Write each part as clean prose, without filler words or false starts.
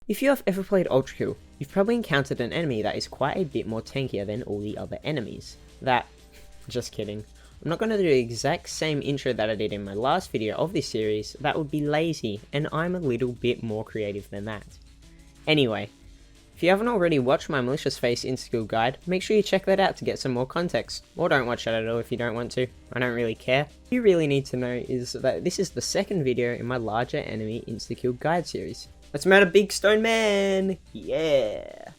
If you have ever played ULTRAKILL, you've probably encountered an enemy that is quite a bit more tankier than all the other enemies. Just kidding. I'm not going to do the exact same intro that I did in my last video of this series. That would be lazy, and I'm a little bit more creative than that. Anyway, if you haven't already watched my Malicious Face Insta-kill guide, make sure you check that out to get some more context, or don't watch that at all if you don't want to. I don't really care. What you really need to know is that this is the second video in my larger enemy Insta-kill guide series. Let's murder Big Stone Man! Yeah!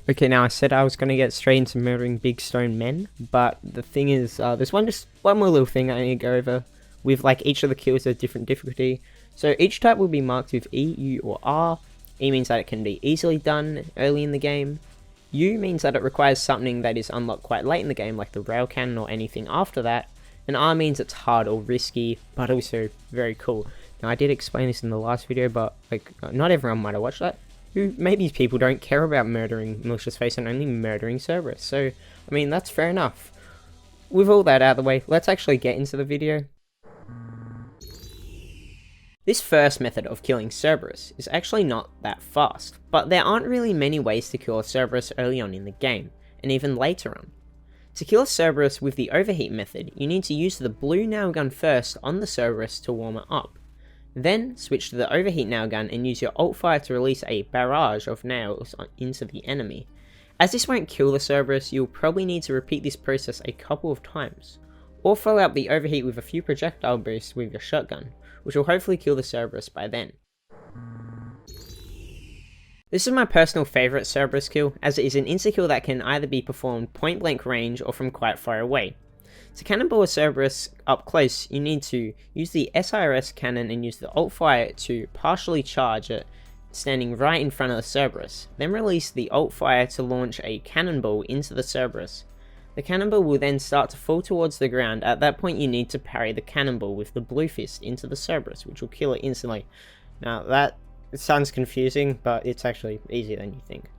Okay, now I said I was going to get straight into murdering Big Stone Men, but the thing is, there's one more little thing I need to go over, with like each of the kills at different difficulty. So each type will be marked with E, U, or R. E means that it can be easily done early in the game. U means that it requires something that is unlocked quite late in the game, like the rail cannon or anything after that. And R means it's hard or risky, but also very cool. Now I did explain this in the last video, but like not everyone might have watched that. Maybe people don't care about murdering Malicious Face and only murdering Cerberus. So, I mean, that's fair enough. With all that out of the way, let's actually get into the video. This first method of killing Cerberus is actually not that fast, but there aren't really many ways to kill a Cerberus early on in the game, and even later on. To kill a Cerberus with the overheat method, you need to use the blue nailgun first on the Cerberus to warm it up. Then switch to the overheat nailgun and use your alt fire to release a barrage of nails into the enemy. As this won't kill the Cerberus, you'll probably need to repeat this process a couple of times, or follow up the overheat with a few projectile bursts with your shotgun, which will hopefully kill the Cerberus by then. This is my personal favourite Cerberus kill, as it is an insta-kill that can either be performed point blank range or from quite far away. To cannonball a Cerberus up close, you need to use the SRS cannon and use the alt fire to partially charge it, standing right in front of the Cerberus. Then release the alt fire to launch a cannonball into the Cerberus. The cannonball will then start to fall towards the ground. At that point you need to parry the cannonball with the blue fist into the Cerberus, which will kill it instantly. Now that sounds confusing, but it's actually easier than you think.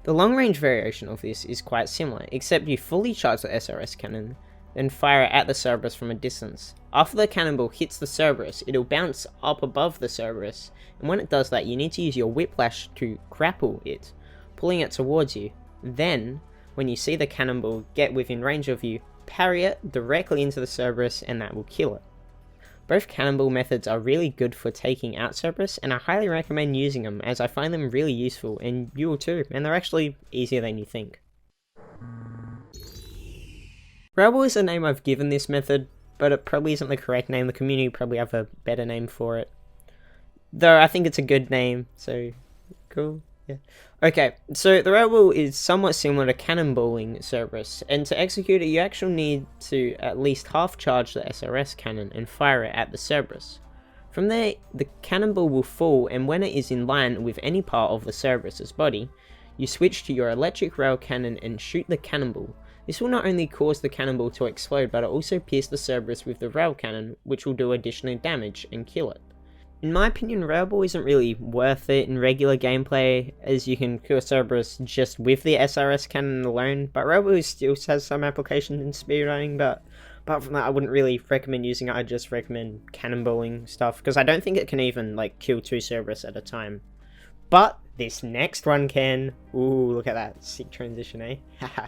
The long range variation of this is quite similar, except you fully charge the SRS cannon, then fire it at the Cerberus from a distance. After the cannonball hits the Cerberus, it'll bounce up above the Cerberus, and when it does that you need to use your whiplash to grapple it, pulling it towards you. Then, when you see the cannonball get within range of you, parry it directly into the Cerberus and that will kill it. Both cannonball methods are really good for taking out Cerberus, and I highly recommend using them as I find them really useful, and you will too, and they're actually easier than you think. RAILBALL is the name I've given this method, but it probably isn't the correct name. The community probably have a better name for it. Though I think it's a good name, so cool. Yeah. Okay, so the RAILBALL is somewhat similar to cannonballing Cerberus, and to execute it you actually need to at least half charge the SRS cannon and fire it at the Cerberus. From there, the cannonball will fall, and when it is in line with any part of the Cerberus's body, you switch to your electric rail cannon and shoot the cannonball. This will not only cause the cannonball to explode, but it also pierce the Cerberus with the rail cannon, which will do additional damage and kill it. In my opinion, RAILBALL isn't really worth it in regular gameplay, as you can kill Cerberus just with the SRS cannon alone, but RAILBALL still has some applications in speedrunning, but apart from that I wouldn't really recommend using it. I just recommend cannonballing stuff, because I don't think it can even like kill two Cerberus at a time. But this next one can. Ooh, look at that. Sick transition, eh? Haha.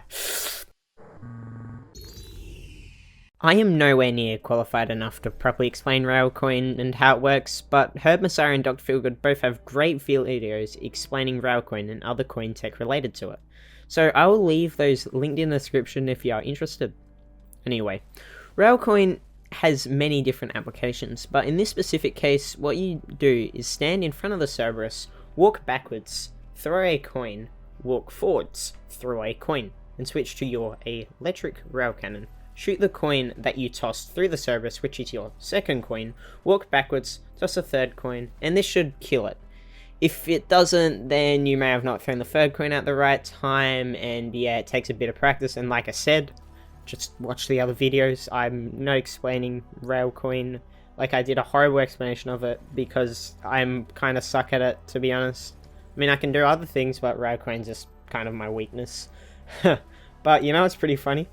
I am nowhere near qualified enough to properly explain RAILCOIN and how it works, but Herb Messiah and Dr. Feelgood both have great videos explaining RAILCOIN and other coin tech related to it. So I will leave those linked in the description if you are interested. Anyway, RAILCOIN has many different applications, but in this specific case, what you do is stand in front of the Cerberus, walk backwards, throw a coin, walk forwards, throw a coin, and switch to your electric rail cannon. Shoot the coin that you tossed through the Cerberus, which is your second coin, walk backwards, toss a third coin, and this should kill it. If it doesn't, then you may have not thrown the third coin at the right time, and yeah, it takes a bit of practice, and like I said, just watch the other videos. I'm not explaining RAILCOIN like I did a horrible explanation of it, because I'm kind of suck at it, to be honest. I mean, I can do other things, but RAILCOIN's just kind of my weakness. But you know, it's pretty funny.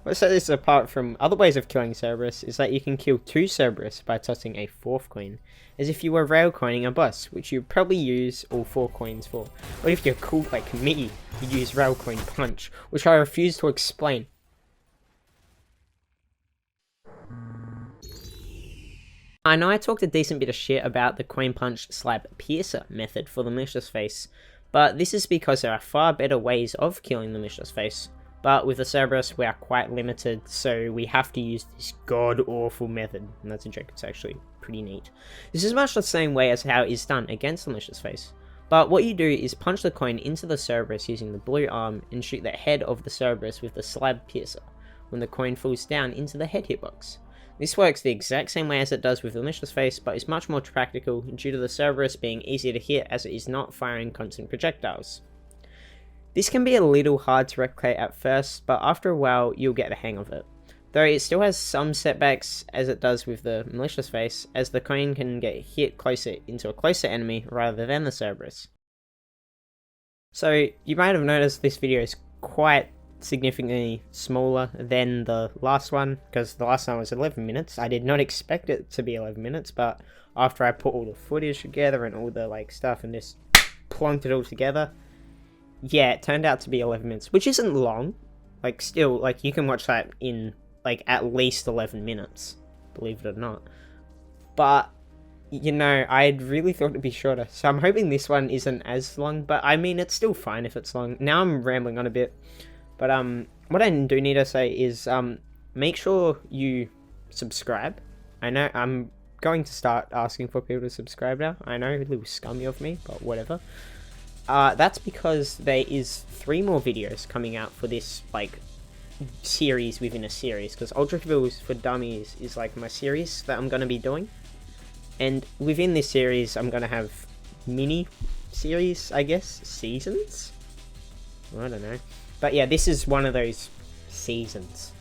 What sets this apart from other ways of killing Cerberus is that you can kill 2 Cerberus by tossing a 4th coin, as if you were railcoining a boss, which you'd probably use all 4 coins for. Or if you're cool like me, you use railcoin punch, which I refuse to explain. I know I talked a decent bit of shit about the coin punch slab piercer method for the malicious face, but this is because there are far better ways of killing the malicious face. But with the Cerberus, we are quite limited, so we have to use this god-awful method. And that's a joke, it's actually pretty neat. This is much the same way as how it is done against the malicious face. But what you do is punch the coin into the Cerberus using the blue arm and shoot the head of the Cerberus with the slab piercer, when the coin falls down into the head hitbox. This works the exact same way as it does with the malicious face, but is much more practical due to the Cerberus being easier to hit as it is not firing constant projectiles. This can be a little hard to replicate at first, but after a while you'll get the hang of it. Though it still has some setbacks as it does with the malicious face, as the coin can get hit closer into a closer enemy rather than the Cerberus. So you might have noticed this video is quite significantly smaller than the last one, because the last one was 11 minutes. I did not expect it to be 11 minutes, but after I put all the footage together and all the stuff and just plonked it all together, yeah, it turned out to be 11 minutes, which isn't long. Still, you can watch that in, at least 11 minutes, believe it or not. But, I really thought it'd be shorter, so I'm hoping this one isn't as long, but I mean, it's still fine if it's long. Now I'm rambling on a bit, but, what I do need to say is, make sure you subscribe. I know I'm going to start asking for people to subscribe now. I know, a little scummy of me, but whatever. That's because there is 3 more videos coming out for this, series within a series, because ULTRAKILL For Dummies is, my series that I'm going to be doing, and within this series, I'm going to have mini-series, I guess, seasons? I don't know, but yeah, this is one of those seasons.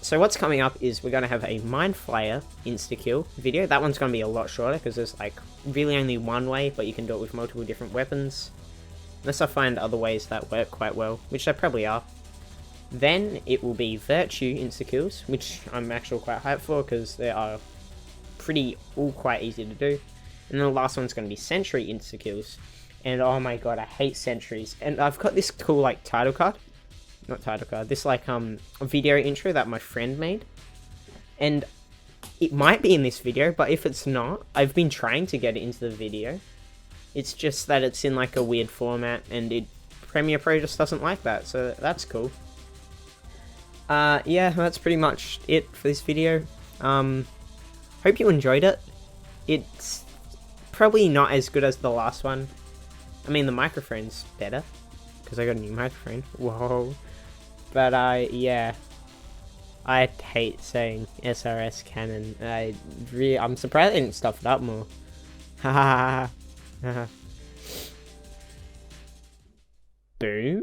So what's coming up is we're going to have a Mind Flayer Insta-kill video. That one's going to be a lot shorter, because there's, really only one way, but you can do it with multiple different weapons. Unless I find other ways that work quite well, which there probably are. Then it will be Virtue Insta-kills, which I'm actually quite hyped for, because they are all quite easy to do. And then the last one's going to be Sentry Insta-kills. And oh my god, I hate sentries. And I've got this cool, title card. Not title card, this video intro that my friend made, and it might be in this video, but if it's not, I've been trying to get it into the video. It's just that it's in a weird format, and Premiere Pro just doesn't like that, so that's cool. Yeah, that's pretty much it for this video. Hope you enjoyed it. It's probably not as good as the last one. I mean, the microphone's better, because I got a new microphone. Whoa. But, yeah. I hate saying SRS Canon. I'm surprised they didn't stuff it up more. Ha ha ha. Boom.